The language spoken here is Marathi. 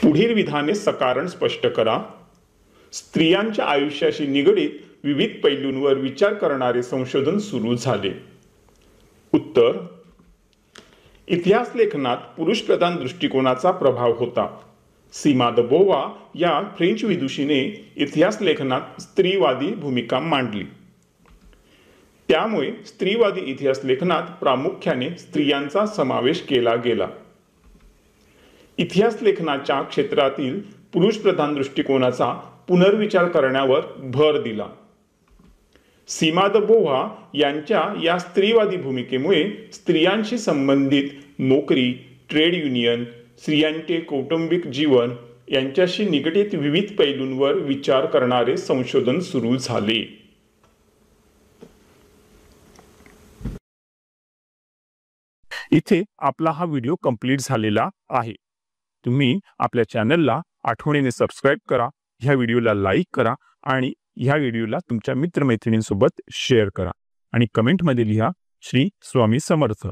पुढील विधाने सकारण स्पष्ट करा. स्त्रियांच्या आयुष्याशी निगडीत विविध पैलूंवर विचार करणारे संशोधन सुरू झाले. उत्तर: इतिहास लेखनात पुरुषप्रधान दृष्टिकोनाचा प्रभाव होता. सीमा द बोवा या फ्रेंच विदुषीने इतिहास लेखनात स्त्रीवादी भूमिका मांडली. त्यामुळे स्त्रीवादी इतिहास लेखनात प्रामुख्याने स्त्रियांचा समावेश केला गेला. इतिहास लेखनाच्या क्षेत्रातील पुरुषप्रधान दृष्टिकोनाचा पुनर्विचार करण्यावर भर दिला. सीमा द बोव्हा यांच्या या स्त्रीवादी भूमिकेमुळे स्त्रियांशी संबंधित नोकरी, ट्रेड युनियन, स्त्रियांचे कौटुंबिक जीवन यांच्याशी निगडीत विविध पैलूंवर विचार करणारे संशोधन सुरू झाले. इथे आपला हा व्हिडिओ कंप्लीट झालेला आहे. तुम्ही आपल्या चॅनलला आठवणीने सबस्क्राईब करा, ह्या व्हिडिओला लाईक करा आणि ह्या व्हिडिओला तुमच्या मित्रमैत्रिणींसोबत शेअर करा आणि कमेंटमध्ये लिहा श्री स्वामी समर्थ.